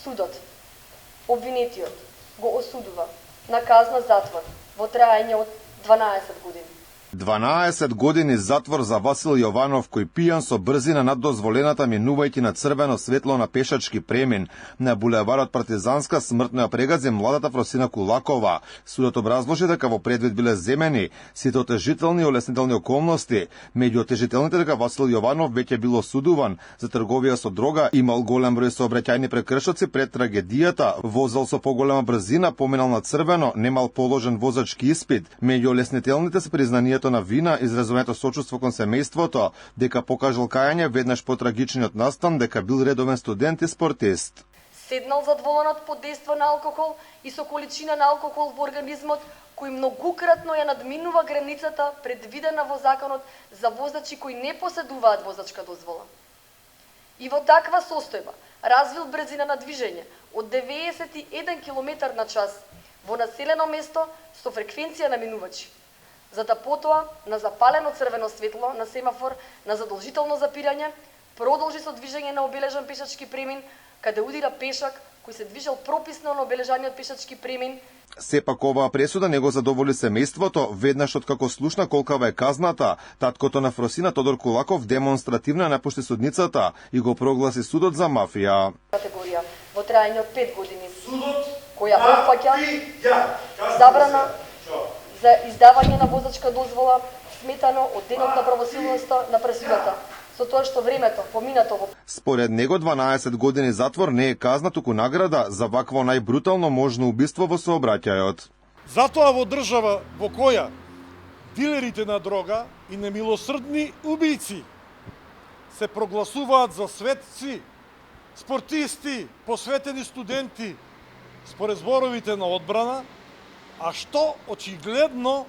Судот, обвинетиот, го осудува на казна затвор во траење од 12 години. 12 години затвор за Васил Јованов, кој пијан со брзина над дозволената минувајќи на црвено светло на пешачки премин на булеварот Партизанска смртно ја прегази младата Фросина Кулакова. Судот образложи дека во предвид биле земени сите отежителни и олеснителни околности, меѓу отежителните дека Васил Јованов веќе бил осудуван за трговија со дрога, имал голем број сообраќајни прекршоци пред трагедијата, возел со поголема брзина, поминал на црвено, немал положен возачки испит. Меѓу олеснителните се признанието на вина, изразувањето сочувство кон семејството, дека покажал кајање веднаш по трагичниот настан, дека бил редовен студент и спортист. Седнал зад воланот под дејство на алкохол и со количина на алкохол во организмот кој многукратно ја надминува границата предвидена во законот за возачи кои не поседуваат возачка дозвола. И во таква состојба развил брзина на движење од 91 км на час во населено место со фреквенција на минувачи. За да потоа, на запалено црвено светло на семафор, на задолжително запирање, продолжи со движење на обележан пешачки премин, каде удира пешак кој се движел прописно на обележаниот пешачки премин. Сепак оваа пресуда не го задоволи семејството, веднаш откако слушна колкава е казната, таткото на Фросина Тодор Кулаков демонстративно напушти судницата и го прогласи судот за мафија. Категорија во траење од 5 години, која опфаќа забрана за издавање на возачка дозвола сметано од денот на правосилноста на пресудата, со тоа што времето поминато во... Според него 12 години затвор не е казна, туку награда за вакво најбрутално можно убиство во сообраќајот. Затоа во држава во која дилерите на дрога и немилосрдни убијци се прогласуваат за светци, спортисти, посветени студенти, според зборовите на одбрана, а што очигледно,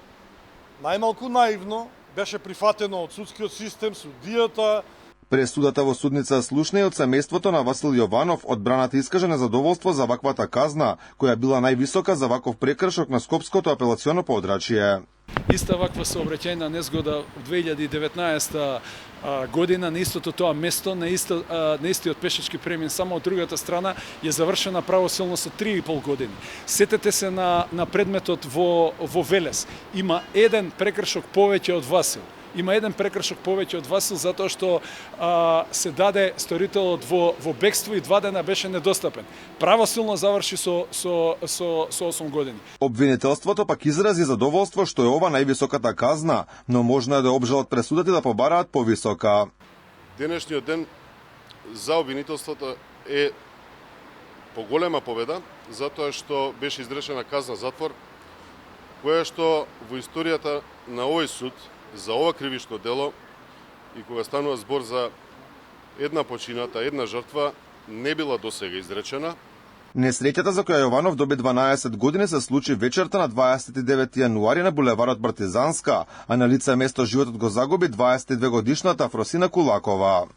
најмалку наивно, беше прифатено од судскиот систем, судијата. Пресудата во судница слушна и од семејството на Васил Јованов, одбраната искаже незадоволство за ваквата казна, која била највисока за ваков прекршок на Скопското апелационо подрачје. Иста ваква сообраќајна незгода во 2019 година на истото тоа место, на истиот пешачки премин, само од другата страна, е завршена правосилно со 3,5 години. Сетете се на предметот во Велес. Има еден прекршок повеќе од Васил. Има еден прекршок повеќе од Васил затоа што се даде сторителот во бегство и 2 дена беше недостапен. Правосилно заврши со 8 години. Обвинителството пак изрази задоволство што е ова највисоката казна, но можно е да обжалат пресудата и да побараат повисока. Денешниот ден за обвинителството е поголема победа, затоа што беше изречена казна затвор, која што во историјата на овој суд за ова кривично дело и кога станува збор за една почината, една жртва, не била досега изречена. Несреќата за која Јованов доби 12 години се случи вечерта на 29 јануари на булеварот Партизанска, а на лице место животот го загуби 22 годишната Фросина Кулакова.